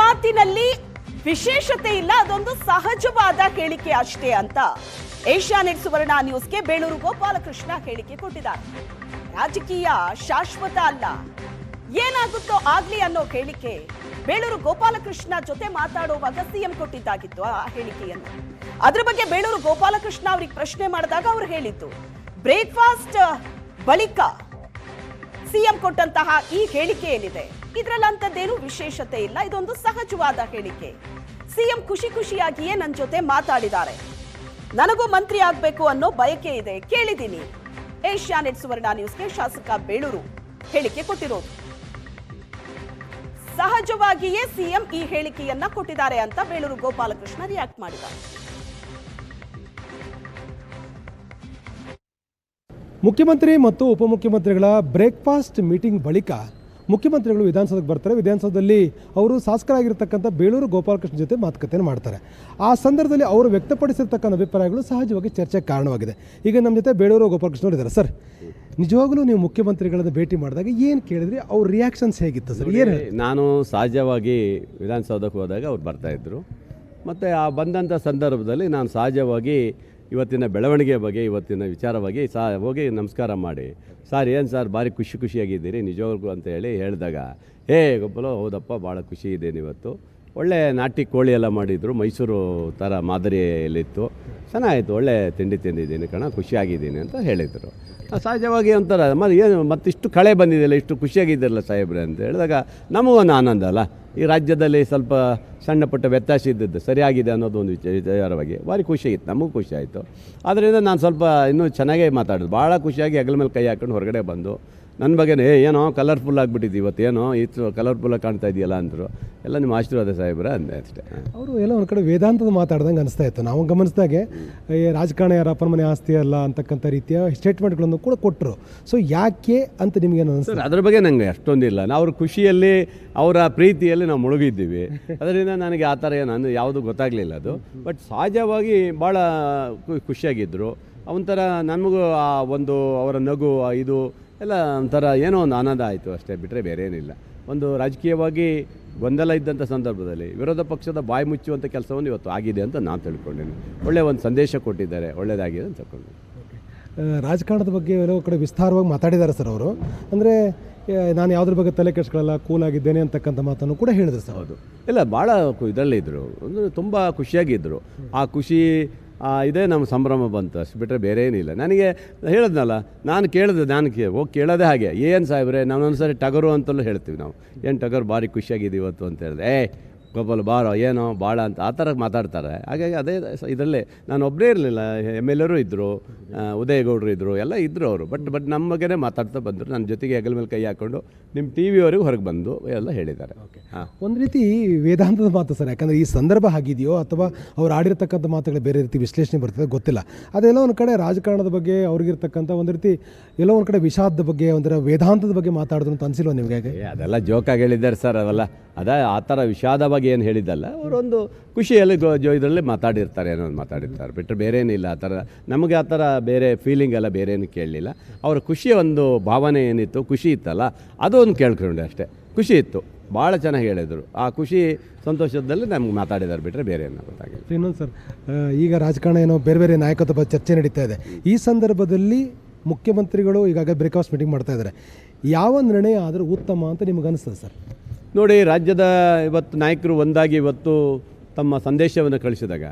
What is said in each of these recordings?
ಮಾತಿನಲ್ಲಿ ವಿಶೇಷತೆ ಇಲ್ಲ, ಅದೊಂದು ಸಹಜವಾದ ಹೇಳಿಕೆ ಅಷ್ಟೇ ಅಂತ ಏಷ್ಯಾನೆಟ್ ಸುವರ್ಣ ನ್ಯೂಸ್ಗೆ ಬೇಳೂರು ಗೋಪಾಲಕೃಷ್ಣ ಹೇಳಿಕೆ ಕೊಟ್ಟಿದ್ದಾರೆ. ರಾಜಕೀಯ ಶಾಶ್ವತ ಅಲ್ಲ, ಏನಾಗುತ್ತೋ ಆಗ್ಲಿ ಅನ್ನೋ ಹೇಳಿಕೆ ಬೇಳೂರು ಗೋಪಾಲಕೃಷ್ಣ ಜೊತೆ ಮಾತಾಡುವಾಗ ಸಿಎಂ ಕೊಟ್ಟಿದ್ದಾಗಿತ್ತು ಆ ಹೇಳಿಕೆಯನ್ನು. ಅದ್ರ ಬಗ್ಗೆ ಬೇಳೂರು ಗೋಪಾಲಕೃಷ್ಣ ಅವರಿಗೆ ಪ್ರಶ್ನೆ ಮಾಡಿದಾಗ ಅವರು ಹೇಳಿದ್ದು, ಬ್ರೇಕ್ಫಾಸ್ಟ್ ಬಳಿಕ ಸಿಎಂ ಕೊಟ್ಟಂತಹ ಈ ಹೇಳಿಕೆ ಏನಿದೆ ಇದರಲ್ಲಂತದ್ದೇನು ವಿಶೇಷತೆ ಇಲ್ಲ, ಇದೊಂದು ಸಹಜವಾದ ಹೇಳಿಕೆ. ಸಿಎಂ ಖುಷಿ ಖುಷಿಯಾಗಿಯೇ ನನ್ನ ಜೊತೆ ಮಾತಾಡಿದ್ದಾರೆ, ನನಗೂ ಮಂತ್ರಿ ಆಗ್ಬೇಕು ಅನ್ನೋ ಬಯಕೆ ಇದೆ, ಕೇಳಿದ್ದೀನಿ. ಏಷ್ಯಾನೆಟ್ ಸುವರ್ಣ ನ್ಯೂಸ್ಗೆ ಶಾಸಕ ಬೇಳೂರು ಹೇಳಿಕೆ ಕೊಟ್ಟಿರೋದು. ಸಹಜವಾಗಿಯೇ ಸಿಎಂ ಈ ಹೇಳಿಕೆಯನ್ನ ಕೊಟ್ಟಿದ್ದಾರೆ ಅಂತ ಬೇಳೂರು ಗೋಪಾಲಕೃಷ್ಣ ರಿಯಾಕ್ಟ್ ಮಾಡಿದ್ದಾರೆ. ಮುಖ್ಯಮಂತ್ರಿ ಮತ್ತು ಉಪಮುಖ್ಯಮಂತ್ರಿಗಳ ಬ್ರೇಕ್ಫಾಸ್ಟ್ ಮೀಟಿಂಗ್ ಬಳಿಕ ಮುಖ್ಯಮಂತ್ರಿಗಳು ವಿಧಾನಸೌಧಕ್ಕೆ ಬರ್ತಾರೆ. ವಿಧಾನಸೌಧದಲ್ಲಿ ಅವರು ಶಾಸಕರಾಗಿರ್ತಕ್ಕಂಥ ಬೇಳೂರು ಗೋಪಾಲಕೃಷ್ಣ ಜೊತೆ ಮಾತುಕತೆಯನ್ನು ಮಾಡ್ತಾರೆ. ಆ ಸಂದರ್ಭದಲ್ಲಿ ಅವರು ವ್ಯಕ್ತಪಡಿಸಿರ್ತಕ್ಕಂಥ ಅಭಿಪ್ರಾಯಗಳು ಸಹಜವಾಗಿ ಚರ್ಚೆಗೆ ಕಾರಣವಾಗಿದೆ. ಈಗ ನಮ್ಮ ಜೊತೆ ಬೇಳೂರು ಗೋಪಾಲಕೃಷ್ಣ ಅವರು ಇದ್ದಾರೆ. ಸರ್, ನಿಜವಾಗಲೂ ನೀವು ಮುಖ್ಯಮಂತ್ರಿಗಳನ್ನ ಭೇಟಿ ಮಾಡಿದಾಗ ಏನು ಕೇಳಿದ್ರಿ, ಅವ್ರ ರಿಯಾಕ್ಷನ್ಸ್ ಹೇಗಿತ್ತು ಸರ್? ಏನು ನಾನು ಸಹಜವಾಗಿ ವಿಧಾನಸೌಧಕ್ಕೆ ಹೋದಾಗ ಅವ್ರು ಬರ್ತಾಯಿದ್ರು. ಮತ್ತು ಆ ಬಂದಂಥ ಸಂದರ್ಭದಲ್ಲಿ ನಾನು ಸಹಜವಾಗಿ ಇವತ್ತಿನ ಬೆಳವಣಿಗೆ ಬಗ್ಗೆ, ಇವತ್ತಿನ ವಿಚಾರವಾಗಿ ಹೋಗಿ ನಮಸ್ಕಾರ ಮಾಡಿ, ಸರ್ ಏನು ಸರ್ ಭಾರಿ ಖುಷಿಯಾಗಿದ್ದೀರಿ ನಿಜವಾಗ್ಲೂ ಅಂತ ಹೇಳಿದಾಗ, ಗೋಪಾಲ ಹೌದಪ್ಪ ಭಾಳ ಖುಷಿ ಇದ್ದೇನೆ, ಇವತ್ತು ಒಳ್ಳೆ ನಾಟಿ ಕೋಳಿ ಎಲ್ಲ ಮಾಡಿದರು, ಮೈಸೂರು ಥರ ಮಾದರಿಯಲ್ಲಿತ್ತು, ಚೆನ್ನಾಗಿತ್ತು, ಒಳ್ಳೆ ತಿಂಡಿ ತಿಂದಿದ್ದೀನಿ ಕಣ, ಖುಷಿಯಾಗಿದ್ದೀನಿ ಅಂತ ಹೇಳಿದರು. ಸಹಜವಾಗಿ ಒಂಥರ ಏನು ಮತ್ತಿಷ್ಟು ಕಳೆ ಬಂದಿದೆಯಲ್ಲ, ಇಷ್ಟು ಖುಷಿಯಾಗಿದ್ದಾರಲ್ಲ ಸಾಹೇಬ್ರೆ ಅಂತ ಹೇಳಿದಾಗ ನಮಗೊಂದು ಆನಂದ ಅಲ್ಲ. ಈ ರಾಜ್ಯದಲ್ಲಿ ಸ್ವಲ್ಪ ಸಣ್ಣ ಪುಟ್ಟ ವ್ಯತ್ಯಾಸ ಇದ್ದದ್ದು ಸರಿಯಾಗಿದೆ ಅನ್ನೋದು ಒಂದು ವಿಚಾರವಾಗಿ ಭಾರಿ ಖುಷಿಯಾಗಿತ್ತು, ನಮಗೂ ಖುಷಿ ಆಯಿತು. ಆದ್ದರಿಂದ ನಾನು ಸ್ವಲ್ಪ ಇನ್ನೂ ಚೆನ್ನಾಗೇ ಮಾತಾಡೋದು, ಭಾಳ ಖುಷಿಯಾಗಿ ಹೆಗಲ ಮೇಲೆ ಕೈ ಹಾಕೊಂಡು ಹೊರಗಡೆ ಬಂದು ನನ್ನ ಬಗ್ಗೆನೇ ಏನೋ ಕಲರ್ಫುಲ್ ಆಗಿಬಿಟ್ಟಿದ್ದು, ಇವತ್ತೇನೋ ಇಷ್ಟು ಕಲರ್ಫುಲ್ಲಾಗಿ ಕಾಣ್ತಾ ಇದೆಯಲ್ಲ ಅಂದರು. ಎಲ್ಲ ನಿಮ್ಮ ಆಶೀರ್ವಾದ ಸಾಹೇಬ್ರ ಅಂದೆ ಅಷ್ಟೇ. ಅವರು ಎಲ್ಲ ಒಂದು ಕಡೆ ವೇದಾಂತದ ಮಾತಾಡ್ದಂಗೆ ಅನಿಸ್ತಾ ಇತ್ತು. ನಾವು ಗಮನಿಸಿದಾಗೆ ರಾಜಕಾರಣ ಯಾರ ಅಪ್ಪನ ಮನೆ ಆಸ್ತಿ ಅಲ್ಲ ಅಂತಕ್ಕಂಥ ರೀತಿಯ ಸ್ಟೇಟ್ಮೆಂಟ್ಗಳನ್ನು ಕೂಡ ಕೊಟ್ಟರು. ಸೊ ಯಾಕೆ ಅಂತ ನಿಮಗೇನು ಅನಿಸ್ತದೆ? ಅದ್ರ ಬಗ್ಗೆ ನನಗೆ ಅಷ್ಟೊಂದಿಲ್ಲ. ನಾವು ಅವ್ರ ಖುಷಿಯಲ್ಲಿ, ಅವರ ಪ್ರೀತಿಯಲ್ಲಿ ನಾವು ಮುಳುಗಿದ್ದೀವಿ. ಅದರಿಂದ ನನಗೆ ಆ ಥರ ಏನು ಯಾವುದು ಗೊತ್ತಾಗಲಿಲ್ಲ ಅದು. ಬಟ್ ಸಹಜವಾಗಿ ಭಾಳ ಖುಷಿಯಾಗಿದ್ದರು. ಒಂಥರ ನಮಗೂ ಆ ಒಂದು ಅವರ ನಗು ಇದು ಎಲ್ಲ ಒಂಥರ ಏನೋ ಒಂದು ಆನಂದ ಆಯಿತು ಅಷ್ಟೇ, ಬಿಟ್ಟರೆ ಬೇರೆ ಏನಿಲ್ಲ. ಒಂದು ರಾಜಕೀಯವಾಗಿ ಗೊಂದಲ ಇದ್ದಂಥ ಸಂದರ್ಭದಲ್ಲಿ ವಿರೋಧ ಪಕ್ಷದ ಬಾಯಿ ಮುಚ್ಚುವಂಥ ಕೆಲಸವನ್ನು ಇವತ್ತು ಆಗಿದೆ ಅಂತ ನಾನು ತಿಳ್ಕೊಂಡಿದ್ದೀನಿ. ಒಳ್ಳೆಯ ಒಂದು ಸಂದೇಶ ಕೊಟ್ಟಿದ್ದಾರೆ, ಒಳ್ಳೆಯದಾಗಿದೆ ಅಂತ ತಿಳ್ಕೊಂಡಿದ್ದೀನಿ. ರಾಜಕಾರಣದ ಬಗ್ಗೆ ಎಲ್ಲೋ ಕಡೆ ವಿಸ್ತಾರವಾಗಿ ಮಾತಾಡಿದ್ದಾರೆ ಸರ್ ಅವರು. ಅಂದರೆ ನಾನು ಯಾವುದ್ರ ಬಗ್ಗೆ ತಲೆ ಕೆಡಿಸ್ಕೊಳ್ಳಲ್ಲ, ಕೂಲ್ ಆಗಿದ್ದೇನೆ ಅಂತಕ್ಕಂಥ ಮಾತನ್ನು ಕೂಡ ಹೇಳಿದ್ರು ಸರ್. ಹೌದು, ಇಲ್ಲ ಭಾಳ ಇದರಲ್ಲೇ ಇದ್ದರು, ಅಂದರೆ ತುಂಬ ಖುಷಿಯಾಗಿದ್ದರು. ಆ ಖುಷಿ ಇದೇ ನಮ್ಮ ಸಂಭ್ರಮ ಬಂತು, ಅಷ್ಟು ಬಿಟ್ಟರೆ ಬೇರೆ ಏನಿಲ್ಲ. ನನಗೆ ಹೇಳಿದ್ನಲ್ಲ, ನಾನು ಕೇಳಿದೆ, ಹೋಗಿ ಕೇಳೋದೇ ಹಾಗೆ, ಏನು ಸಾಹೇಬ್ರೆ ನಾವು ಒಂದ್ಸರಿ ಟಗರು ಅಂತಲೂ ಹೇಳ್ತೀವಿ ನಾವು, ಏನು ಟಗರು ಭಾರಿ ಖುಷಿಯಾಗಿದೆ ಇವತ್ತು ಅಂತ ಹೇಳಿದೆ, ಗೋಪಾಲ್ ಬಾರೋ ಏನೋ ಭಾಳ ಅಂತ ಆ ಥರ ಮಾತಾಡ್ತಾರೆ. ಹಾಗಾಗಿ ಅದೇ ಇದರಲ್ಲೇ ನಾನು ಒಬ್ಬರೇ ಇರಲಿಲ್ಲ, MLA ಇದ್ದರು, ಉದಯಗೌಡರು ಇದ್ದರು, ಎಲ್ಲ ಇದ್ದರು ಅವರು. ಬಟ್ ನಮ್ಮ ಬಗ್ಗೆನೇ ಮಾತಾಡ್ತಾ ಬಂದರು. ನನ್ನ ಜೊತೆಗೆ ಹೆಗಲ ಮೇಲೆ ಕೈ ಹಾಕ್ಕೊಂಡು ನಿಮ್ಮ TV ಹೊರಗೆ ಬಂದು ಎಲ್ಲ ಹೇಳಿದ್ದಾರೆ. ಹಾಂ, ಒಂದು ರೀತಿ ವೇದಾಂತದ ಮಾತು ಸರ್. ಯಾಕಂದರೆ ಈ ಸಂದರ್ಭ ಆಗಿದೆಯೋ ಅಥವಾ ಅವ್ರು ಆಡಿರ್ತಕ್ಕಂಥ ಮಾತುಗಳು ಬೇರೆ ರೀತಿ ವಿಶ್ಲೇಷಣೆ ಬರ್ತದೆ ಗೊತ್ತಿಲ್ಲ. ಅದೆಲ್ಲ ಒಂದು ಕಡೆ ರಾಜಕಾರಣದ ಬಗ್ಗೆ ಅವ್ರಿಗಿರ್ತಕ್ಕಂಥ ಒಂದು ರೀತಿ ಎಲ್ಲೋ ಒಂದು ಕಡೆ ವಿಷಾದದ ಬಗ್ಗೆ, ಒಂಥರ ವೇದಾಂತದ ಬಗ್ಗೆ ಮಾತಾಡಿದ್ರು ಅಂತ ಅನಿಸಿಲ್ವ ನಿಮಗೆ? ಅದೆಲ್ಲ ಜೋಕಾಗಿ ಹೇಳಿದ್ದಾರೆ ಸರ್, ಅವೆಲ್ಲ ಆ ಥರ ವಿಷಾದವಾಗಿ ಏನು ಹೇಳಿದ್ದಲ್ಲ. ಅವರೊಂದು ಖುಷಿಯಲ್ಲಿ ಇದರಲ್ಲಿ ಮಾತಾಡಿರ್ತಾರೆ, ಏನೋ ಒಂದು ಮಾತಾಡಿರ್ತಾರೆ, ಬಿಟ್ಟರೆ ಬೇರೆ ಏನಿಲ್ಲ. ಆ ಥರ ನಮಗೆ ಆ ಥರ ಬೇರೆ ಫೀಲಿಂಗ್ ಎಲ್ಲ ಬೇರೆ ಏನು ಕೇಳಲಿಲ್ಲ. ಅವರ ಖುಷಿಯ ಒಂದು ಭಾವನೆ ಏನಿತ್ತು, ಖುಷಿ ಇತ್ತಲ್ಲ, ಅದು ಒಂದು ಕೇಳ್ಕೊಂಡೆ ಅಷ್ಟೇ. ಖುಷಿ ಇತ್ತು, ಭಾಳ ಚೆನ್ನಾಗಿ ಹೇಳಿದರು. ಆ ಖುಷಿ ಸಂತೋಷದಲ್ಲಿ ನಮ್ಗೆ ಮಾತಾಡಿದ್ದಾರೆ, ಬಿಟ್ಟರೆ ಬೇರೆ ಏನೋ ಗೊತ್ತಾಗಿಲ್ಲ. ಇನ್ನೊಂದು ಸರ್, ಈಗ ರಾಜಕಾರಣ ಏನೋ ಬೇರೆ ಬೇರೆ ನಾಯಕತ್ವ ಬಗ್ಗೆ ಚರ್ಚೆ ನಡೀತಾ ಇದೆ. ಈ ಸಂದರ್ಭದಲ್ಲಿ ಮುಖ್ಯಮಂತ್ರಿಗಳು ಈಗಾಗಲೇ ಬ್ರೇಕ್ಫಾಸ್ಟ್ ಮೀಟಿಂಗ್ ಮಾಡ್ತಾ ಇದ್ದಾರೆ. ಯಾವ ನಿರ್ಣಯ ಆದರೂ ಉತ್ತಮ ಅಂತ ನಿಮ್ಗೆ ಅನಿಸ್ತದೆ ಸರ್? ನೋಡಿ, ರಾಜ್ಯದ ಇವತ್ತು ನಾಯಕರು ಒಂದಾಗಿ ಇವತ್ತು ತಮ್ಮ ಸಂದೇಶವನ್ನು ಕಳಿಸಿದಾಗ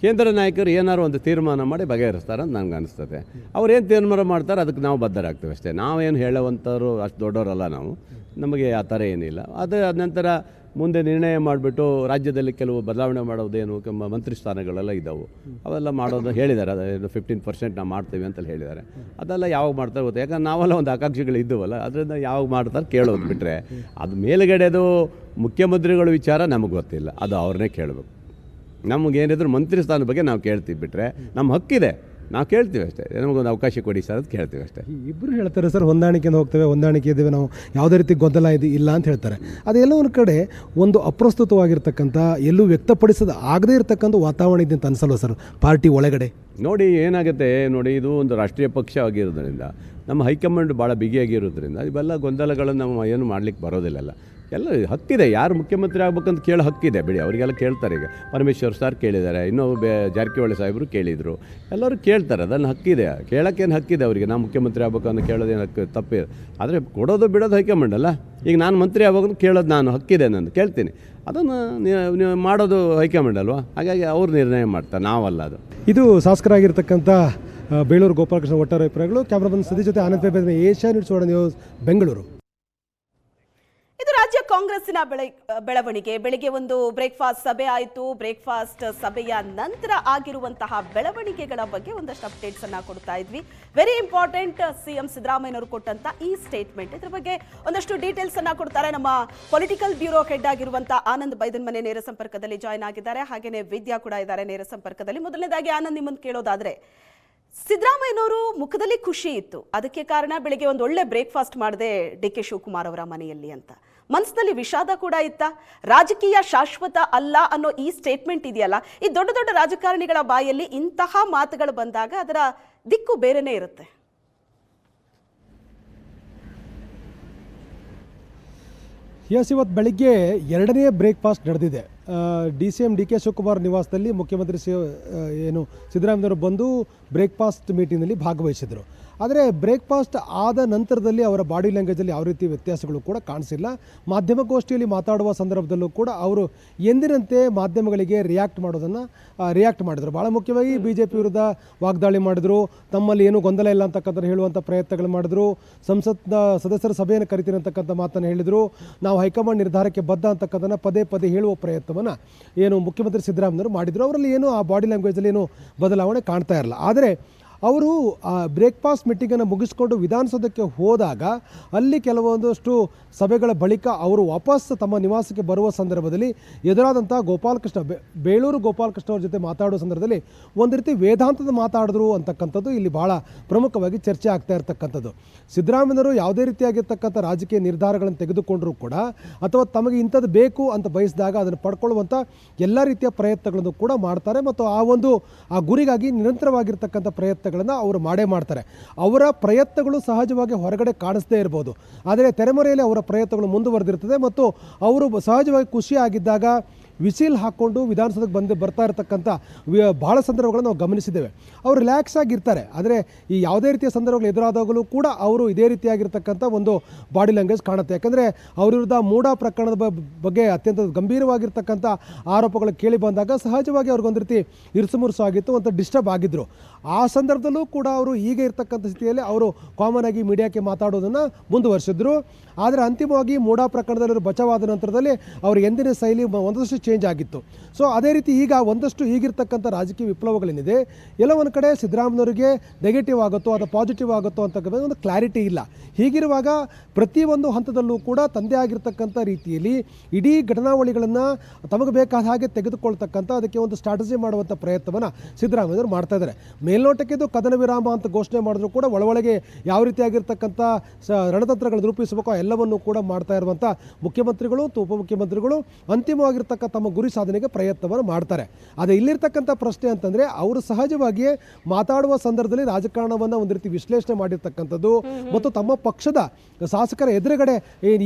ಕೇಂದ್ರ ನಾಯಕರು ಏನಾದ್ರು ಒಂದು ತೀರ್ಮಾನ ಮಾಡಿ ಬಗೆಹರಿಸ್ತಾರೆ ಅಂತ ನನಗೆ ಅನಿಸ್ತದೆ. ಅವ್ರು ಏನು ತೀರ್ಮಾನ ಮಾಡ್ತಾರೆ ಅದಕ್ಕೆ ನಾವು ಬದ್ಧರಾಗ್ತೀವಿ ಅಷ್ಟೇ. ನಾವೇನು ಹೇಳೋವಂಥವ್ರು ಅಷ್ಟು ದೊಡ್ಡವರಲ್ಲ ನಾವು, ನಮಗೆ ಆ ಥರ ಏನಿಲ್ಲ. ಅದ ನಂತರ ಮುಂದೆ ನಿರ್ಣಯ ಮಾಡಿಬಿಟ್ಟು ರಾಜ್ಯದಲ್ಲಿ ಕೆಲವು ಬದಲಾವಣೆ ಮಾಡೋದೇನು ಮಂತ್ರಿ ಸ್ಥಾನಗಳೆಲ್ಲ ಇದ್ದಾವೆ, ಅವೆಲ್ಲ ಮಾಡೋದು ಹೇಳಿದ್ದಾರೆ. ಅದು 15% ನಾವು ಮಾಡ್ತೀವಿ ಅಂತ ಹೇಳಿದ್ದಾರೆ. ಅದೆಲ್ಲ ಯಾವಾಗ ಮಾಡ್ತಾರೆ ಗೊತ್ತಾ, ಯಾಕಂದ್ರೆ ನಾವೆಲ್ಲ ಒಂದು ಆಕಾಂಕ್ಷೆಗಳು ಇದ್ದವಲ್ಲ, ಅದರಿಂದ ಯಾವಾಗ ಮಾಡ್ತಾರೆ ಕೇಳೋದು ಬಿಟ್ಟರೆ ಅದು ಮೇಲುಗಡೆದು ಮುಖ್ಯಮಂತ್ರಿಗಳ ವಿಚಾರ ನಮಗೆ ಗೊತ್ತಿಲ್ಲ, ಅದು ಅವ್ರನ್ನೇ ಕೇಳಬೇಕು. ನಮಗೇನಿದ್ರು ಮಂತ್ರಿ ಸ್ಥಾನದ ಬಗ್ಗೆ ನಾವು ಕೇಳ್ತೀವಿ, ಬಿಟ್ಟರೆ ನಮ್ಮ ಹಕ್ಕಿದೆ, ನಾವು ಕೇಳ್ತೀವಿ ಅಷ್ಟೇ, ನಮಗೊಂದು ಅವಕಾಶ ಕೊಡಿ ಸರ್ ಅಂತ ಕೇಳ್ತೀವಿ ಅಷ್ಟೇ. ಇಬ್ಬರು ಹೇಳ್ತಾರೆ ಸರ್, ಹೊಂದಾಣಿಕೆಯಿಂದ ಹೋಗ್ತೇವೆ, ಹೊಂದಾಣಿಕೆ ಇದ್ದೇವೆ, ನಾವು ಯಾವುದೇ ರೀತಿ ಗೊಂದಲ ಇಲ್ಲ ಅಂತ ಹೇಳ್ತಾರೆ. ಅದೆಲ್ಲ ಒಂದು ಕಡೆ ಒಂದು ಅಪ್ರಸ್ತುತವಾಗಿರ್ತಕ್ಕಂಥ, ಎಲ್ಲೂ ವ್ಯಕ್ತಪಡಿಸೋದು ಆಗದೇ ಇರತಕ್ಕಂಥ ವಾತಾವರಣ ಇದೆ ಅಂತ ಅನಿಸಲ್ವ ಸರ್ ಪಾರ್ಟಿ ಒಳಗಡೆ? ನೋಡಿ ಏನಾಗುತ್ತೆ ನೋಡಿ, ಇದು ಒಂದು ರಾಷ್ಟ್ರೀಯ ಪಕ್ಷ ಆಗಿರೋದ್ರಿಂದ ನಮ್ಮ ಹೈಕಮಾಂಡ್ ಭಾಳ ಬಿಗಿಯಾಗಿರೋದ್ರಿಂದ ಇವೆಲ್ಲ ಗೊಂದಲಗಳನ್ನು ನಾವು ಏನು ಮಾಡಲಿಕ್ಕೆ ಬರೋದಿಲ್ಲ. ಎಲ್ಲ ಹಕ್ಕಿದೆ, ಯಾರು ಮುಖ್ಯಮಂತ್ರಿ ಆಗ್ಬೇಕಂತ ಕೇಳೋ ಹಕ್ಕಿದೆ ಬಿಡಿ, ಅವರಿಗೆಲ್ಲ ಕೇಳ್ತಾರೆ. ಈಗ ಪರಮೇಶ್ವರ್ ಸರ್ ಕೇಳಿದ್ದಾರೆ, ಇನ್ನೂ ಜಾರಕಿಹೊಳಿ ಸಾಹೇಬರು ಕೇಳಿದರು, ಎಲ್ಲರೂ ಕೇಳ್ತಾರೆ, ಅದನ್ನು ಹಕ್ಕಿದೆ, ಕೇಳೋಕ್ಕೇನು ಹಕ್ಕಿದೆ ಅವರಿಗೆ. ನಾವು ಮುಖ್ಯಮಂತ್ರಿ ಆಗ್ಬೇಕು ಅಂತ ಕೇಳೋದೇನು ಹಕ್ಕು ತಪ್ಪಿದೆ, ಆದರೆ ಕೊಡೋದು ಬಿಡೋದು ಹೈಕಮಾಂಡ್ ಅಲ್ಲ. ಈಗ ನಾನು ಮಂತ್ರಿ ಆಗ್ಬೇಕು ಕೇಳೋದು ನಾನು ಹಕ್ಕಿದೆ, ನಾನು ಕೇಳ್ತೀನಿ, ಅದನ್ನು ನೀವು ಮಾಡೋದು ಹೈಕಮಾಂಡ್ ಅಲ್ವಾ, ಹಾಗಾಗಿ ಅವ್ರು ನಿರ್ಣಯ ಮಾಡ್ತಾರೆ, ನಾವಲ್ಲ ಅದು. ಇದು ಶಾಸಕರಾಗಿರ್ತಕ್ಕಂಥ ಬೇಳೂರು ಗೋಪಾಲಕೃಷ್ಣ ಒಟ್ಟಾರೆ ಅಭಿಪ್ರಾಯಗಳು. ಕ್ಯಾಮ್ರಾಮನ್ ಸತೀಶ್ ಜೊತೆ ಆನಂದ್ ಪೇಪೆ, ಏಷ್ಯಾನೆಟ್ ಸುವರ್ಣ ನ್ಯೂಸ್, ಬೆಂಗಳೂರು. ಇದು ರಾಜ್ಯ ಕಾಂಗ್ರೆಸ್ಸಿನ ಬೆಳವಣಿಗೆ. ಬೆಳಿಗ್ಗೆ ಒಂದು ಬ್ರೇಕ್ಫಾಸ್ಟ್ ಸಭೆ ಆಯಿತು. ಬ್ರೇಕ್ಫಾಸ್ಟ್ ಸಭೆಯ ನಂತರ ಆಗಿರುವಂತಹ ಬೆಳವಣಿಗೆಗಳ ಬಗ್ಗೆ ಒಂದಷ್ಟು ಅಪ್ಡೇಟ್ಸ್ ಅನ್ನ ಕೊಡ್ತಾ ಇದ್ವಿ. ವೆರಿ ಇಂಪಾರ್ಟೆಂಟ್, ಸಿಎಂ ಸಿದ್ದರಾಮಯ್ಯನವರು ಕೊಟ್ಟಂತ ಈ ಸ್ಟೇಟ್ಮೆಂಟ್. ಇದ್ರ ಬಗ್ಗೆ ಒಂದಷ್ಟು ಡೀಟೇಲ್ಸ್ ಅನ್ನ ಕೊಡ್ತಾರೆ ನಮ್ಮ ಪೊಲಿಟಿಕಲ್ ಬ್ಯೂರೋ ಹೆಡ್ ಆಗಿರುವಂತಹ ಆನಂದ್ ಬೈದನ್ಮನೆ ನೇರ ಸಂಪರ್ಕದಲ್ಲಿ ಜಾಯ್ನ್ ಆಗಿದ್ದಾರೆ. ಹಾಗೇನೆ ವಿದ್ಯಾ ಕೂಡ ಇದ್ದಾರೆ ನೇರ ಸಂಪರ್ಕದಲ್ಲಿ. ಮೊದಲನೇದಾಗಿ ಆನಂದ್, ನಿಮ್ಮನ್ನು ಕೇಳೋದಾದ್ರೆ, ಸಿದ್ದರಾಮಯ್ಯನವರು ಮುಖದಲ್ಲಿ ಖುಷಿ ಇತ್ತು, ಅದಕ್ಕೆ ಕಾರಣ ಬೆಳಿಗ್ಗೆ ಒಂದು ಒಳ್ಳೆ ಬ್ರೇಕ್ಫಾಸ್ಟ್ ಮಾಡದೆ ಡಿ.ಕೆ. ಶಿವಕುಮಾರ್ ಅವರ ಮನೆಯಲ್ಲಿ ಅಂತ. ಮನಸ್ಸಿನಲ್ಲಿ ವಿಷಾದ ಕೂಡ ಇತ್ತ. ರಾಜಕೀಯ ಶಾಶ್ವತ ಅಲ್ಲ ಅನ್ನೋ ಈ ಸ್ಟೇಟ್ಮೆಂಟ್ ಇದೆಯಲ್ಲ, ಈ ದೊಡ್ಡ ದೊಡ್ಡ ರಾಜಕಾರಣಿಗಳ ಬಾಯಲ್ಲಿ ಇಂತಹ ಮಾತುಗಳು ಬಂದಾಗ ಅದರ ದಿಕ್ಕು ಬೇರೆನೇ ಇರುತ್ತೆ. ಎಸ್, ಇವತ್ತು ಬೆಳಿಗ್ಗೆ ಎರಡನೇ ಬ್ರೇಕ್ಫಾಸ್ಟ್ ನಡೆದಿದೆ. ಡಿ.ಸಿ.ಎಂ ಡಿ.ಕೆ. ಶಿವಕುಮಾರ್ ನಿವಾಸದಲ್ಲಿ ಮುಖ್ಯಮಂತ್ರಿ ಸಿದ್ದರಾಮಯ್ಯವರು ಬಂದು ಬ್ರೇಕ್ಫಾಸ್ಟ್ ಮೀಟಿಂಗ್ನಲ್ಲಿ ಭಾಗವಹಿಸಿದರು. ಆದರೆ ಬ್ರೇಕ್ಫಾಸ್ಟ್ ಆದ ನಂತರದಲ್ಲಿ ಅವರ ಬಾಡಿ ಲ್ಯಾಂಗ್ವೇಜಲ್ಲಿ ಯಾವ ರೀತಿ ವ್ಯತ್ಯಾಸಗಳು ಕೂಡ ಕಾಣಿಸಿಲ್ಲ. ಮಾಧ್ಯಮಗೋಷ್ಠಿಯಲ್ಲಿ ಮಾತಾಡುವ ಸಂದರ್ಭದಲ್ಲೂ ಕೂಡ ಅವರು ಎಂದಿನಂತೆ ಮಾಧ್ಯಮಗಳಿಗೆ ರಿಯಾಕ್ಟ್ ಮಾಡಿದರು. ಭಾಳ ಮುಖ್ಯವಾಗಿ BJP ವಿರುದ್ಧ ವಾಗ್ದಾಳಿ ಮಾಡಿದರು, ತಮ್ಮಲ್ಲಿ ಏನೂ ಗೊಂದಲ ಇಲ್ಲ ಅಂತಕ್ಕಂಥ ಹೇಳುವಂಥ ಪ್ರಯತ್ನಗಳು ಮಾಡಿದರು. ಸಂಸತ್ನ ಸದಸ್ಯರ ಸಭೆಯನ್ನು ಕರಿತೀನಿ ಅಂತಕ್ಕಂಥ ಮಾತನ್ನು ಹೇಳಿದರು. ನಾವು ಹೈಕಮಾಂಡ್ ನಿರ್ಧಾರಕ್ಕೆ ಬದ್ಧ ಅಂತಕ್ಕಂಥನ್ನು ಪದೇ ಪದೇ ಹೇಳುವ ಪ್ರಯತ್ನವನ್ನು ಏನು ಮುಖ್ಯಮಂತ್ರಿ ಸಿದ್ದರಾಮಯ್ಯವರು ಮಾಡಿದರು. ಅವರಲ್ಲಿ ಏನು ಆ ಬಾಡಿ ಲ್ಯಾಂಗ್ವೇಜಲ್ಲಿ ಏನು ಬದಲಾವಣೆ ಕಾಣ್ತಾ ಇರಲ್ಲ. ಆದರೆ ಅವರು ಆ ಬ್ರೇಕ್ಫಾಸ್ಟ್ ಮೀಟಿಂಗನ್ನು ಮುಗಿಸ್ಕೊಂಡು ವಿಧಾನಸೌಧಕ್ಕೆ ಹೋದಾಗ ಅಲ್ಲಿ ಕೆಲವೊಂದಷ್ಟು ಸಭೆಗಳ ಬಳಿಕ ಅವರು ವಾಪಸ್ ತಮ್ಮ ನಿವಾಸಕ್ಕೆ ಬರುವ ಸಂದರ್ಭದಲ್ಲಿ ಎದುರಾದಂಥ ಬೇಳೂರು ಗೋಪಾಲಕೃಷ್ಣ ಅವ್ರ ಜೊತೆ ಮಾತಾಡುವ ಸಂದರ್ಭದಲ್ಲಿ ಒಂದು ರೀತಿ ವೇದಾಂತದ ಮಾತಾಡಿದ್ರು ಅಂತಕ್ಕಂಥದ್ದು ಇಲ್ಲಿ ಭಾಳ ಪ್ರಮುಖವಾಗಿ ಚರ್ಚೆ ಆಗ್ತಾ ಇರತಕ್ಕಂಥದ್ದು. ಸಿದ್ದರಾಮಯ್ಯನವರು ಯಾವುದೇ ರೀತಿಯಾಗಿರ್ತಕ್ಕಂಥ ರಾಜಕೀಯ ನಿರ್ಧಾರಗಳನ್ನು ತೆಗೆದುಕೊಂಡರೂ ಕೂಡ ಅಥವಾ ತಮಗೆ ಇಂಥದ್ದು ಬೇಕು ಅಂತ ಬಯಸಿದಾಗ ಅದನ್ನು ಪಡ್ಕೊಳ್ಳುವಂಥ ಎಲ್ಲ ರೀತಿಯ ಪ್ರಯತ್ನಗಳನ್ನು ಕೂಡ ಮಾಡ್ತಾರೆ ಮತ್ತು ಆ ಗುರಿಗಾಗಿ ನಿರಂತರವಾಗಿರ್ತಕ್ಕಂಥ ಪ್ರಯತ್ನಗಳನ್ನು ಅವರು ಮಾಡೇ ಮಾಡ್ತಾರೆ. ಅವರ ಪ್ರಯತ್ನಗಳು ಸಹಜವಾಗಿ ಹೊರಗಡೆ ಕಾಣಿಸದೇ ಇರ್ಬೋದು, ಆದರೆ ತೆರೆಮರೆಯಲ್ಲಿ ಅವರ ಪ್ರಯತ್ನಗಳು ಮುಂದುವರೆದಿರ್ತದೆ ಮತ್ತು ಅವರು ಸಹಜವಾಗಿ ಖುಷಿಯಾಗಿದ್ದಾಗ ವಿಸಿಲ್ ಹಾಕ್ಕೊಂಡು ವಿಧಾನಸೌಧಕ್ಕೆ ಬರ್ತಾ ಇರತಕ್ಕಂಥ ಭಾಳ ಸಂದರ್ಭಗಳನ್ನು ನಾವು ಗಮನಿಸಿದ್ದೇವೆ. ಅವರು ರಿಲ್ಯಾಕ್ಸ್ ಆಗಿರ್ತಾರೆ. ಆದರೆ ಈ ಯಾವುದೇ ರೀತಿಯ ಸಂದರ್ಭಗಳು ಎದುರಾದಾಗಲೂ ಕೂಡ ಅವರು ಇದೇ ರೀತಿಯಾಗಿರ್ತಕ್ಕಂಥ ಒಂದು ಬಾಡಿ ಲ್ಯಾಂಗ್ವೇಜ್ ಕಾಣುತ್ತೆ. ಯಾಕಂದರೆ ಅವ್ರ ವಿರುದ್ಧ ಮೂಡಾ ಪ್ರಕರಣದ ಬಗ್ಗೆ ಅತ್ಯಂತ ಗಂಭೀರವಾಗಿರ್ತಕ್ಕಂಥ ಆರೋಪಗಳು ಕೇಳಿ ಬಂದಾಗ ಸಹಜವಾಗಿ ಅವ್ರಿಗೊಂದು ರೀತಿ ಇರುಸುಮುರುಸು ಆಗಿತ್ತು, ಒಂದು ಡಿಸ್ಟರ್ಬ್ ಆಗಿದ್ದರು. ಆ ಸಂದರ್ಭದಲ್ಲೂ ಕೂಡ ಅವರು ಈಗ ಇರ್ತಕ್ಕಂಥ ಸ್ಥಿತಿಯಲ್ಲಿ ಅವರು ಕಾಮನ್ ಆಗಿ ಮೀಡಿಯಾಕ್ಕೆ ಮಾತಾಡೋದನ್ನು ಮುಂದುವರಿಸಿದ್ರು. ಆದರೆ ಅಂತಿಮವಾಗಿ ಮೂಡಾ ಪ್ರಕರಣದಲ್ಲಿ ಬಚಾವಾದ ನಂತರದಲ್ಲಿ ಅವರು ಎಂದಿನ ಶೈಲಿ ಒಂದಷ್ಟು ಚೇಂಜ್ ಆಗಿತ್ತು. ಸೊ ಅದೇ ರೀತಿ ಈಗ ಒಂದಷ್ಟು ಈಗಿರ್ತಕ್ಕಂಥ ರಾಜಕೀಯ ವಿಪ್ಲವಗಳೇನಿದೆ ಎಲ್ಲ ಒಂದು ಕಡೆ ಸಿದ್ದರಾಮಯ್ಯನವರಿಗೆ ನೆಗೆಟಿವ್ ಆಗುತ್ತೋ ಅಥವಾ ಪಾಸಿಟಿವ್ ಆಗುತ್ತೋ ಅಂತಕ್ಕಂಥ ಒಂದು ಕ್ಲಾರಿಟಿ ಇಲ್ಲ. ಹೀಗಿರುವಾಗ ಪ್ರತಿಯೊಂದು ಹಂತದಲ್ಲೂ ಕೂಡ ತಂದೆ ಆಗಿರ್ತಕ್ಕಂಥ ರೀತಿಯಲ್ಲಿ ಇಡೀ ಘಟನಾವಳಿಗಳನ್ನು ತಮಗೆ ಬೇಕಾದ ಹಾಗೆ ತೆಗೆದುಕೊಳ್ತಕ್ಕಂಥ ಅದಕ್ಕೆ ಒಂದು ಸ್ಟ್ರಾಟಜಿ ಮಾಡುವಂಥ ಪ್ರಯತ್ನವನ್ನು ಸಿದ್ದರಾಮಯ್ಯನವರು ಮಾಡ್ತಾ ಇದ್ದಾರೆ. ಮೇಲ್ನೋಟಕ್ಕೆ ಇದು ಕದನ ವಿರಾಮ ಅಂತ ಘೋಷಣೆ ಮಾಡಿದ್ರು ಕೂಡ ಒಳಗೆ ಯಾವ ರೀತಿಯಾಗಿರ್ತಕ್ಕಂಥ ರಣತಂತ್ರಗಳನ್ನು ರೂಪಿಸಬೇಕು ಎಲ್ಲವನ್ನೂ ಕೂಡ ಮಾಡ್ತಾ ಇರುವಂಥ ಮುಖ್ಯಮಂತ್ರಿಗಳು ಮತ್ತು ಉಪಮುಖ್ಯಮಂತ್ರಿಗಳು ಅಂತಿಮವಾಗಿರ್ತಕ್ಕ ತಮ್ಮ ಗುರಿ ಸಾಧನೆಗೆ ಪ್ರಯತ್ನವನ್ನು ಮಾಡ್ತಾರೆ. ಆದರೆ ಇಲ್ಲಿರ್ತಕ್ಕಂಥ ಪ್ರಶ್ನೆ ಅಂತಂದರೆ ಅವರು ಸಹಜವಾಗಿಯೇ ಮಾತಾಡುವ ಸಂದರ್ಭದಲ್ಲಿ ರಾಜಕಾರಣವನ್ನು ಒಂದು ರೀತಿ ವಿಶ್ಲೇಷಣೆ ಮಾಡಿರ್ತಕ್ಕಂಥದ್ದು ಮತ್ತು ತಮ್ಮ ಪಕ್ಷದ ಶಾಸಕರ ಎದುರುಗಡೆ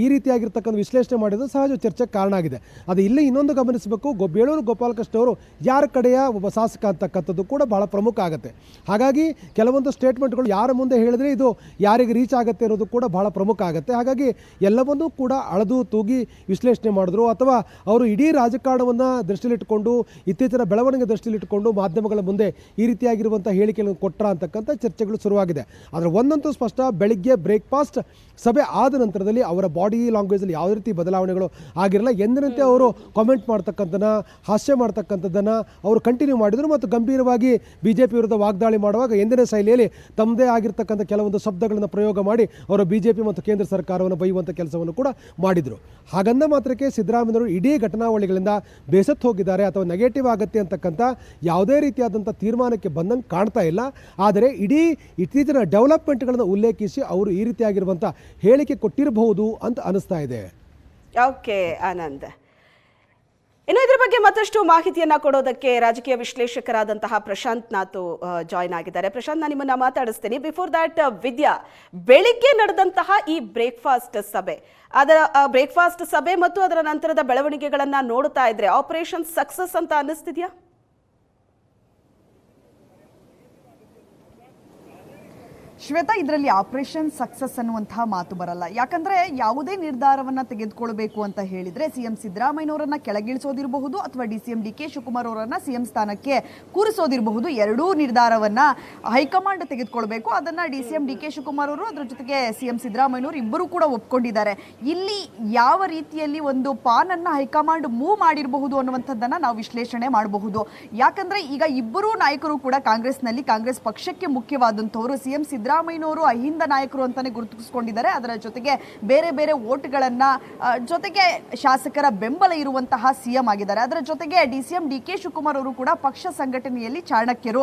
ಈ ರೀತಿಯಾಗಿರ್ತಕ್ಕಂಥ ವಿಶ್ಲೇಷಣೆ ಮಾಡಿದ್ದು ಸಹಜ ಚರ್ಚೆಗೆ ಕಾರಣ ಆಗಿದೆ. ಅದು ಇಲ್ಲಿ ಇನ್ನೊಂದು ಗಮನಿಸಬೇಕು, ಬೇಳೂರು ಗೋಪಾಲಕೃಷ್ಣ ಅವರು ಯಾರ ಕಡೆಯ ಒಬ್ಬ ಶಾಸಕ ಅಂತಕ್ಕಂಥದ್ದು ಕೂಡ ಬಹಳ ಪ್ರಮುಖ ಆಗುತ್ತೆ. ಹಾಗಾಗಿ ಕೆಲವೊಂದು ಸ್ಟೇಟ್ಮೆಂಟ್ಗಳು ಯಾರ ಮುಂದೆ ಹೇಳಿದ್ರೆ ಇದು ಯಾರಿಗೆ ರೀಚ್ ಆಗುತ್ತೆ ಅನ್ನೋದು ಕೂಡ ಬಹಳ ಪ್ರಮುಖ ಆಗುತ್ತೆ. ಹಾಗಾಗಿ ಎಲ್ಲವನ್ನೂ ಕೂಡ ಅಳೆದು ತೂಗಿ ವಿಶ್ಲೇಷಣೆ ಮಾಡಿದ್ರು ಅಥವಾ ಅವರು ಇಡೀ ರಾಜಕಾರಣವನ್ನು ದೃಷ್ಟಿಯಲ್ಲಿಟ್ಟುಕೊಂಡು ಇತ್ತೀಚಿನ ಬೆಳವಣಿಗೆ ದೃಷ್ಟಿಯಲ್ಲಿಟ್ಟುಕೊಂಡು ಮಾಧ್ಯಮಗಳ ಮುಂದೆ ಈ ರೀತಿಯಾಗಿರುವಂಥ ಹೇಳಿಕೆಗಳನ್ನು ಕೊಟ್ಟರ ಅಂತಕ್ಕಂಥ ಚರ್ಚೆಗಳು ಶುರುವಾಗಿದೆ. ಆದರೆ ಒಂದಂತೂ ಸ್ಪಷ್ಟ, ಬೆಳಿಗ್ಗೆ ಬ್ರೇಕ್ಫಾಸ್ಟ್ ಸಭೆ ಆದ ನಂತರದಲ್ಲಿ ಅವರ ಬಾಡಿ ಲ್ಯಾಂಗ್ವೇಜಲ್ಲಿ ಯಾವುದೇ ರೀತಿ ಬದಲಾವಣೆಗಳು ಆಗಿರಲ್ಲ. ಎಂದಿನಂತೆ ಅವರು ಕಾಮೆಂಟ್ ಮಾಡ್ತಕ್ಕಂಥದ್ದನ್ನು, ಹಾಸ್ಯ ಮಾಡ್ತಕ್ಕಂಥದ್ದನ್ನು ಅವರು ಕಂಟಿನ್ಯೂ ಮಾಡಿದರು ಮತ್ತು ಗಂಭೀರವಾಗಿ BJP ವಿರುದ್ಧ ವಾಗ್ದಾಳಿ ಮಾಡುವಾಗ ಎಂದಿನ ಶೈಲಿಯಲ್ಲಿ ತಮ್ಮದೇ ಆಗಿರ್ತಕ್ಕಂಥ ಕೆಲವೊಂದು ಶಬ್ದಗಳನ್ನು ಪ್ರಯೋಗ ಮಾಡಿ ಅವರು BJP ಮತ್ತು ಕೇಂದ್ರ ಸರ್ಕಾರವನ್ನು ಬೈಯುವಂಥ ಕೆಲಸವನ್ನು ಕೂಡ ಮಾಡಿದರು. ಹಾಗಂದ ಮಾತ್ರಕ್ಕೆ ಸಿದ್ದರಾಮಯ್ಯವರು ಇಡೀ ಘಟನಾವಳಿಗಳಿಂದ ಬೇಸತ್ತು ಹೋಗಿದ್ದಾರೆ ಅಥವಾ ನೆಗೆಟಿವ್ ಆಗುತ್ತೆ ಅಂತಕ್ಕಂಥ ಯಾವುದೇ ರೀತಿಯಾದಂಥ ತೀರ್ಮಾನಕ್ಕೆ ಬಂದಂಗೆ ಕಾಣ್ತಾ ಇಲ್ಲ. ಆದರೆ ಇತ್ತೀಚಿನ ಡೆವಲಪ್ಮೆಂಟ್ಗಳನ್ನು ಉಲ್ಲೇಖಿಸಿ ಅವರು ಈ ರೀತಿಯಾಗಿರುವಂಥ ಹೇಳಿಕೆ ಕೊಟ್ಟಿರಬಹುದು ಅಂತ ಅನಿಸ್ತಾ ಇದೆ. ಓಕೆ ಆನಂದ್, ಇನ್ನು ಇದ್ರ ಬಗ್ಗೆ ಮತ್ತಷ್ಟು ಮಾಹಿತಿಯನ್ನ ಕೊಡೋದಕ್ಕೆ ರಾಜಕೀಯ ವಿಶ್ಲೇಷಕರಾದಂತಹ ಪ್ರಶಾಂತ್ ನಾಥ್ ಜಾಯ್ನ್ ಆಗಿದ್ದಾರೆ. ಪ್ರಶಾಂತ್, ನಾನು ನಿಮ್ಮನ್ನ ಮಾತಾಡಿಸ್ತೀನಿ. ಬಿಫೋರ್ ದ್ಯಾಟ್ ವಿದ್ಯಾ, ಬೆಳಿಗ್ಗೆ ನಡೆದಂತಹ ಈ ಬ್ರೇಕ್ಫಾಸ್ಟ್ ಸಭೆ ಮತ್ತು ಅದರ ನಂತರದ ಬೆಳವಣಿಗೆಗಳನ್ನ ನೋಡ್ತಾ ಇದ್ರೆ ಆಪರೇಷನ್ ಸಕ್ಸಸ್ ಅಂತ ಅನ್ನಿಸ್ತಿದ್ಯಾ? ಶ್ವೇತಾ, ಇದರಲ್ಲಿ ಆಪರೇಷನ್ ಸಕ್ಸಸ್ ಅನ್ನುವಂತಹ ಮಾತು ಬರಲ್ಲ. ಯಾಕಂದ್ರೆ ಯಾವುದೇ ನಿರ್ಧಾರವನ್ನ ತೆಗೆದುಕೊಳ್ಬೇಕು ಅಂತ ಹೇಳಿದ್ರೆ ಸಿಎಂ ಸಿದ್ದರಾಮಯ್ಯನವರನ್ನ ಕೆಳಗಿಳಿಸೋದಿರಬಹುದು ಅಥವಾ DCM DK ಶಿವಕುಮಾರ್ ಅವರನ್ನ ಸಿಎಂ ಸ್ಥಾನಕ್ಕೆ ಕೂರಿಸೋದಿರಬಹುದು. ಎರಡೂ ನಿರ್ಧಾರವನ್ನ ಹೈಕಮಾಂಡ್ ತೆಗೆದುಕೊಳ್ಬೇಕು. ಅದನ್ನ DCM DK ಶಿವಕುಮಾರ್ ಅವರು ಅದರ ಜೊತೆಗೆ ಸಿಎಂ ಸಿದ್ದರಾಮಯ್ಯನವರು ಇಬ್ಬರು ಕೂಡ ಒಪ್ಕೊಂಡಿದ್ದಾರೆ. ಇಲ್ಲಿ ಯಾವ ರೀತಿಯಲ್ಲಿ ಒಂದು ಪಾನ್ ಅನ್ನ ಹೈಕಮಾಂಡ್ ಮೂವ್ ಮಾಡಿರಬಹುದು ಅನ್ನುವಂಥದ್ದನ್ನ ನಾವು ವಿಶ್ಲೇಷಣೆ ಮಾಡಬಹುದು. ಯಾಕಂದ್ರೆ ಈಗ ಇಬ್ಬರೂ ನಾಯಕರು ಕೂಡ ಕಾಂಗ್ರೆಸ್ ಪಕ್ಷಕ್ಕೆ ಮುಖ್ಯವಾದಂತವರು. ಸಿಎಂ ಸಿದ್ದರಾಮಯ್ಯನವರು ಅಹಿಂದ ನಾಯಕರು ಅಂತಾನೆ ಗುರುತಿಸಿಕೊಂಡಿದ್ದಾರೆ. ಅದರ ಜೊತೆಗೆ ಬೇರೆ ಬೇರೆ ವೋಟ್ಗಳನ್ನ ಜೊತೆಗೆ ಶಾಸಕರ ಬೆಂಬಲ ಇರುವಂತಹ ಸಿಎಂ ಆಗಿದ್ದಾರೆ. ಅದರ ಜೊತೆಗೆ DCM DK ಶಿವಕುಮಾರ್ ಅವರು ಕೂಡ ಪಕ್ಷ ಸಂಘಟನೆಯಲ್ಲಿ ಚಾಣಕ್ಯರು.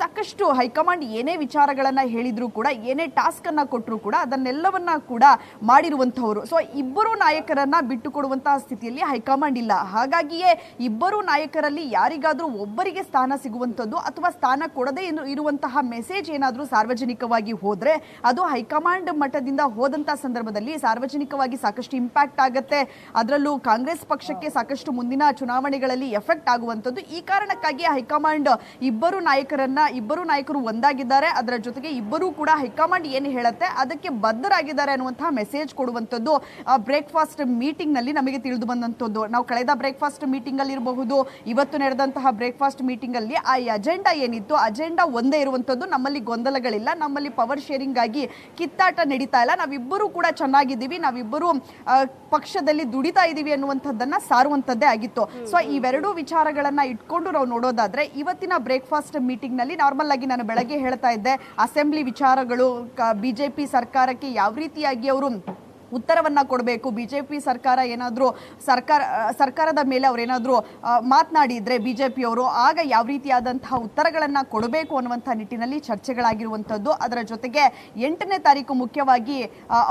ಸಾಕಷ್ಟು ಹೈಕಮಾಂಡ್ ಏನೇ ವಿಚಾರಗಳನ್ನ ಹೇಳಿದ್ರು ಕೂಡ, ಏನೇ ಟಾಸ್ಕ್ ಅನ್ನ ಕೊಟ್ಟರು ಕೂಡ ಅದನ್ನೆಲ್ಲವನ್ನ ಕೂಡ ಮಾಡಿರುವಂತಹವರು. ಸೊ ಇಬ್ಬರು ನಾಯಕರನ್ನ ಬಿಟ್ಟು ಕೊಡುವಂತಹ ಸ್ಥಿತಿಯಲ್ಲಿ ಹೈಕಮಾಂಡ್ ಇಲ್ಲ. ಹಾಗಾಗಿಯೇ ಇಬ್ಬರು ನಾಯಕರಲ್ಲಿ ಯಾರಿಗಾದ್ರೂ ಒಬ್ಬರಿಗೆ ಸ್ಥಾನ ಸಿಗುವಂತದ್ದು ಅಥವಾ ಸ್ಥಾನ ಕೊಡದೇ ಇರುವಂತಹ ಮೆಸೇಜ್ ಏನಾದ್ರೂ ಸಾರ್ವಜನಿಕವಾಗಿ ಹೋದ್ರೆ ಅದು ಹೈಕಮಾಂಡ್ ಮಟ್ಟದಿಂದ ಹೋದಂತ ಸಂದರ್ಭದಲ್ಲಿ ಸಾರ್ವಜನಿಕವಾಗಿ ಸಾಕಷ್ಟು ಇಂಪ್ಯಾಕ್ಟ್ ಆಗುತ್ತೆ. ಅದರಲ್ಲೂ ಕಾಂಗ್ರೆಸ್ ಪಕ್ಷಕ್ಕೆ ಸಾಕಷ್ಟು ಮುಂದಿನ ಚುನಾವಣೆಗಳಲ್ಲಿ ಎಫೆಕ್ಟ್ ಆಗುವಂತದ್ದು. ಈ ಕಾರಣಕ್ಕಾಗಿ ಹೈಕಮಾಂಡ್ ಇಬ್ಬರು ನಾಯಕರು ಒಂದಾಗಿದ್ದಾರೆ. ಅದರ ಜೊತೆಗೆ ಇಬ್ಬರು ಕೂಡ ಹೈಕಮಾಂಡ್ ಏನು ಹೇಳುತ್ತೆ ಅದಕ್ಕೆ ಬದ್ಧರಾಗಿದ್ದಾರೆ ಅನ್ನುವಂತಹ ಮೆಸೇಜ್ ಕೊಡುವಂತದ್ದು ಬ್ರೇಕ್ಫಾಸ್ಟ್ ಮೀಟಿಂಗ್ ನಲ್ಲಿ ನಮಗೆ ತಿಳಿದು ಬಂದಂತದ್ದು. ನಾವು ಕಳೆದ ಬ್ರೇಕ್ಫಾಸ್ಟ್ ಮೀಟಿಂಗ್ ಅಲ್ಲಿ ಇರಬಹುದು, ಇವತ್ತು ನಡೆದಂತಹ ಬ್ರೇಕ್ಫಾಸ್ಟ್ ಮೀಟಿಂಗ್ ಅಲ್ಲಿ ಆ ಅಜೆಂಡಾ ಏನಿತ್ತು ಅಜೆಂಡಾ ಒಂದೇ ಇರುವಂತದ್ದು. ನಮ್ಮಲ್ಲಿ ಗೊಂದಲಗಳಿಲ್ಲ, ನಮ್ಮಲ್ಲಿ ಪವರ್ ಶೇರಿಂಗ್ ಆಗಿ ಕಿತ್ತಾಟ ನಡೀತಾ ಇಲ್ಲ, ನಾವಿಬ್ಬರು ಕೂಡ ಚೆನ್ನಾಗಿದ್ದೀವಿ, ನಾವಿಬ್ಬರು ಪಕ್ಷದಲ್ಲಿ ದುಡಿತಾ ಇದೀವಿ ಅನ್ನುವಂಥದ್ದನ್ನ ಸಾರುವಂತದ್ದೇ ಆಗಿತ್ತು. ಸೊ ಇವೆರಡೂ ವಿಚಾರಗಳನ್ನ ಇಟ್ಕೊಂಡು ನಾವು ನೋಡೋದಾದ್ರೆ ಇವತ್ತಿನ ಬ್ರೇಕ್ಫಾಸ್ಟ್ ಮೀಟಿಂಗ್ ನಲ್ಲಿ ನಾರ್ಮಲ್ ಆಗಿ ನಾನು ಬೆಳಗ್ಗೆ ಹೇಳ್ತಾ ಇದ್ದೆ, ಅಸೆಂಬ್ಲಿ ವಿಚಾರಗಳು, ಬಿಜೆಪಿ ಸರ್ಕಾರಕ್ಕೆ ಯಾವ ರೀತಿಯಾಗಿ ಅವರು ಉತ್ತರವನ್ನ ಕೊಡಬೇಕು, ಬಿಜೆಪಿ ಸರ್ಕಾರ ಏನಾದರೂ ಸರ್ಕಾರದ ಮೇಲೆ ಅವರೇನಾದರೂ ಮಾತನಾಡಿದ್ರೆ ಬಿಜೆಪಿಯವರು ಆಗ ಯಾವ ರೀತಿಯಾದಂತಹ ಉತ್ತರಗಳನ್ನು ಕೊಡಬೇಕು ಅನ್ನುವಂಥ ನಿಟ್ಟಿನಲ್ಲಿ ಚರ್ಚೆಗಳಾಗಿರುವಂಥದ್ದು. ಅದರ ಜೊತೆಗೆ 8ನೇ ತಾರೀಕು ಮುಖ್ಯವಾಗಿ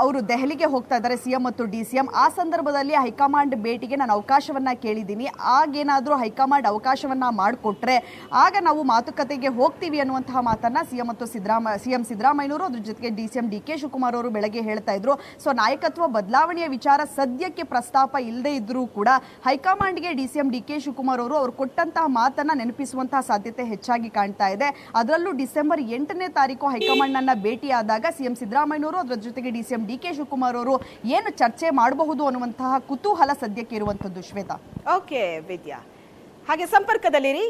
ಅವರು ದೆಹಲಿಗೆ ಹೋಗ್ತಾ ಇದ್ದಾರೆ ಸಿಎಂ ಮತ್ತು DCM. ಆ ಸಂದರ್ಭದಲ್ಲಿ ಹೈಕಮಾಂಡ್ ಭೇಟಿಗೆ ನಾನು ಅವಕಾಶವನ್ನ ಕೇಳಿದ್ದೀನಿ. ಆಗೇನಾದರೂ ಹೈಕಮಾಂಡ್ ಅವಕಾಶವನ್ನ ಮಾಡಿಕೊಟ್ರೆ ಆಗ ನಾವು ಮಾತುಕತೆಗೆ ಹೋಗ್ತೀವಿ ಅನ್ನುವಂತಹ ಮಾತನ್ನ ಸಿಎಂ ಸಿದ್ದರಾಮಯ್ಯನವರು ಅದ್ರ ಜೊತೆಗೆ DCM DK ಶಿವಕುಮಾರ್ ಅವರು ಬೆಳಗ್ಗೆ ಹೇಳ್ತಾ ಇದ್ರು. ಸೊ ನಾಯಕತ್ವ ಬದಲಾವಣೆಯ ವಿಚಾರ ಸದ್ಯಕ್ಕೆ ಪ್ರಸ್ತಾಪ ಇಲ್ಲದೆ ಇದ್ರೂ ಕೂಡ ಹೈಕಮಾಂಡ್ಗೆ DCM DK ಶಿವಕುಮಾರ್ ಅವರು ಕೊಟ್ಟಂತಹ ಮಾತನ್ನ ನೆನಪಿಸುವಂತಹ ಸಾಧ್ಯತೆ ಹೆಚ್ಚಾಗಿ ಕಾಣ್ತಾ ಇದೆ. ಅದರಲ್ಲೂ ಡಿಸೆಂಬರ್ 8ನೇ ತಾರೀಕು ಹೈಕಮಾಂಡ್ ನನ್ನ ಭೇಟಿಯಾದಾಗ ಸಿಎಂ ಸಿದ್ದರಾಮಯ್ಯನವರು ಅದರ ಜೊತೆಗೆ DCM DK ಶಿವಕುಮಾರ್ ಅವರು ಏನು ಚರ್ಚೆ ಮಾಡಬಹುದು ಅನ್ನುವಂತಹ ಕುತೂಹಲ ಸದ್ಯಕ್ಕೆ ಇರುವಂತದ್ದು. ಶ್ವೇತಾ, ಓಕೆ ವಿದ್ಯಾ, ಹಾಗೆ ಸಂಪರ್ಕದಲ್ಲಿರಿ.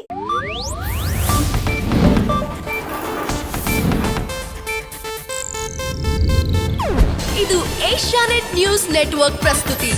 ಇದು ಏಷ್ಯಾನೆಟ್ ನ್ಯೂಸ್ ನೆಟ್ವರ್ಕ್ ಪ್ರಸ್ತುತಿ.